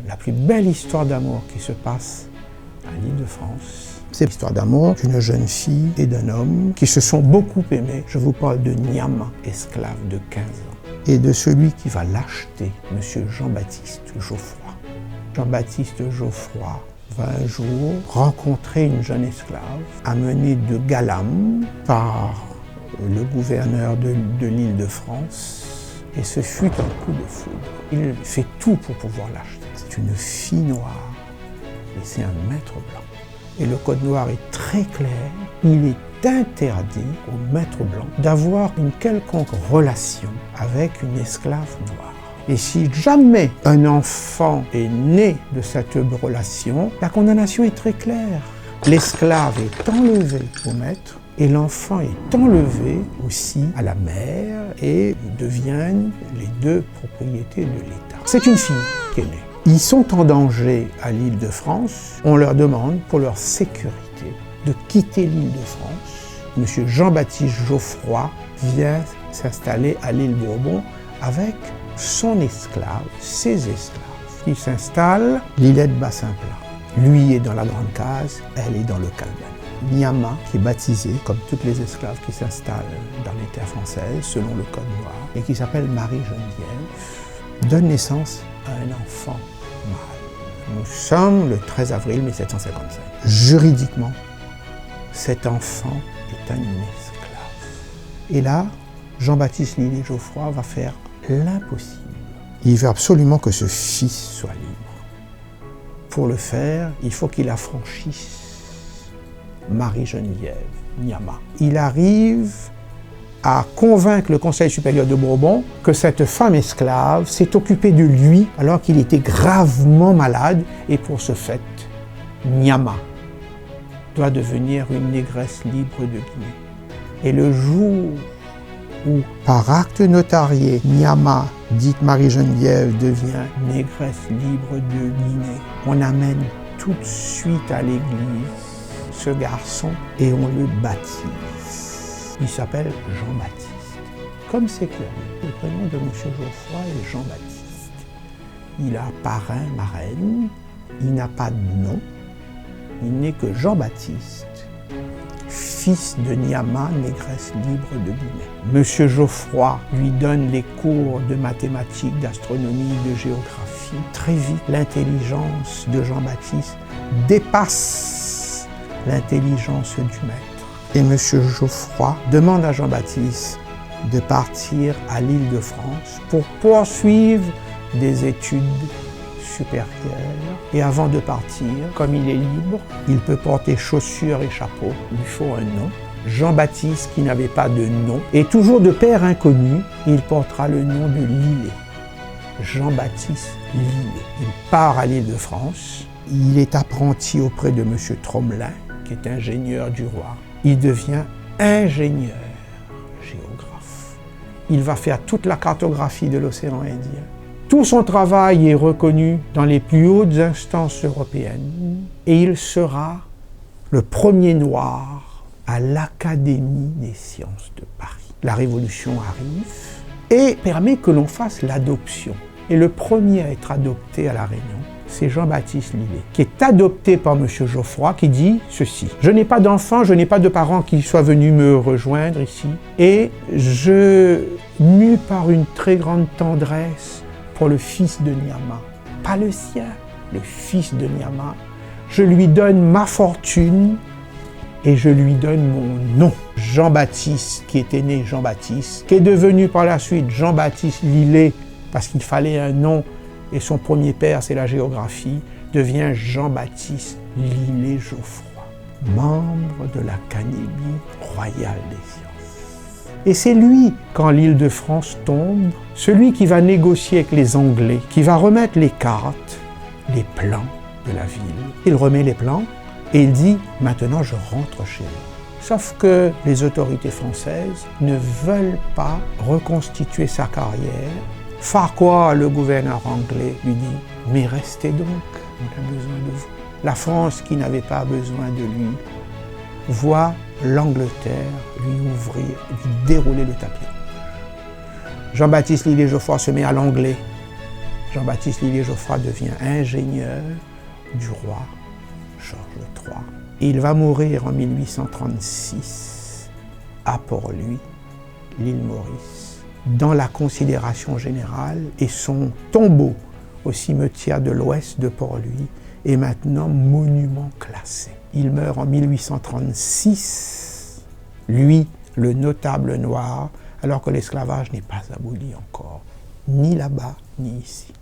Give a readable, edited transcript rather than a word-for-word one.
la plus belle histoire d'amour qui se passe à l'Île-de-France. C'est l'histoire d'amour d'une jeune fille et d'un homme qui se sont beaucoup aimés. Je vous parle de Niama, esclave de 15 ans, et de celui qui va l'acheter, M. Jean-Baptiste Geoffroy. Jean-Baptiste Geoffroy va un jour rencontrer une jeune esclave amenée de Galam par le gouverneur de l'Île-de-France, et ce fut un coup de foudre. Il fait tout pour pouvoir l'acheter. C'est une fille noire, et c'est un maître blanc. Et le code noir est très clair, il est interdit au maître blanc d'avoir une quelconque relation avec une esclave noire. Et si jamais un enfant est né de cette relation, la condamnation est très claire. L'esclave est enlevé au maître et l'enfant est enlevé aussi à la mère et deviennent les deux propriétés de l'État. C'est une fille qui est née. Ils sont en danger à l'Île-de-France. On leur demande, pour leur sécurité, de quitter l'Île-de-France. Monsieur Jean-Baptiste Geoffroy vient s'installer à l'île Bourbon avec son esclave, ses esclaves. Il s'installe, l'îlette Bassin-Plat. Lui est dans la grande case, elle est dans le calban. Niama, qui est baptisée, comme toutes les esclaves qui s'installent dans les terres françaises, selon le code noir, et qui s'appelle Marie-Geneviève, donne naissance à un enfant mâle. Nous sommes le 13 avril 1755. Juridiquement, cet enfant est un esclave. Et là, Jean-Baptiste Lillet Geoffroy va faire l'impossible. Il veut absolument que ce fils soit libre. Pour le faire, il faut qu'il affranchisse Marie-Geneviève, Niama. Il arrive à convaincre le Conseil supérieur de Bourbon que cette femme esclave s'est occupée de lui alors qu'il était gravement malade, et pour ce fait, Niama doit devenir une négresse libre de Guinée. Et le jour où, par acte notarié, Niama, dite Marie-Geneviève, devient négresse libre de Guinée, on amène tout de suite à l'église ce garçon et on le baptise. Il s'appelle Jean-Baptiste. Comme c'est clair, le prénom de M. Geoffroy est Jean-Baptiste. Il a parrain, marraine, il n'a pas de nom, il n'est que Jean-Baptiste, fils de Niama, négresse libre de Guinée. M. Geoffroy lui donne les cours de mathématiques, d'astronomie, de géographie. Très vite, l'intelligence de Jean-Baptiste dépasse l'intelligence du maître. Et M. Geoffroy demande à Jean-Baptiste de partir à l'Île-de-France pour poursuivre des études supérieures. Et avant de partir, comme il est libre, il peut porter chaussures et chapeau. Il lui faut un nom. Jean-Baptiste, qui n'avait pas de nom, et toujours de père inconnu, il portera le nom de Lillet. Jean-Baptiste Lillet. Il part à l'Île-de-France. Il est apprenti auprès de M. Tromelin, qui est ingénieur du roi. Il devient ingénieur géographe. Il va faire toute la cartographie de l'océan Indien. Tout son travail est reconnu dans les plus hautes instances européennes et il sera le premier noir à l'Académie des sciences de Paris. La Révolution arrive et permet que l'on fasse l'adoption. Et le premier à être adopté à La Réunion, c'est Jean-Baptiste Lillet, qui est adopté par M. Geoffroy, qui dit ceci: « Je n'ai pas d'enfant, je n'ai pas de parents qui soient venus me rejoindre ici, et je m'eus par une très grande tendresse pour le fils de Niama, pas le sien, le fils de Niama. Je lui donne ma fortune et je lui donne mon nom. » Jean-Baptiste, qui était né Jean-Baptiste, qui est devenu par la suite Jean-Baptiste Lillet, parce qu'il fallait un nom, et son premier père, c'est la géographie, devient Jean-Baptiste Lillet Geoffroy, membre de l'Académie royale des sciences. Et c'est lui, quand l'Île-de-France tombe, celui qui va négocier avec les Anglais, qui va remettre les cartes, les plans de la ville. Il remet les plans et il dit « Maintenant, je rentre chez moi ». Sauf que les autorités françaises ne veulent pas reconstituer sa carrière. Farquhar, le gouverneur anglais, lui dit « Mais restez donc, on a besoin de vous ». La France, qui n'avait pas besoin de lui, voit l'Angleterre lui ouvrir, lui dérouler le tapis. Jean-Baptiste Lillet Geoffroy se met à l'anglais. Jean-Baptiste Lillier-Geoffroy devient ingénieur du roi Georges III. Il va mourir en 1836 à Port-Louis, l'île Maurice, dans la considération générale, et son tombeau au cimetière de l'Ouest de Port-Louis est maintenant monument classé. Il meurt en 1836, lui, le notable noir, alors que l'esclavage n'est pas aboli encore, ni là-bas, ni ici.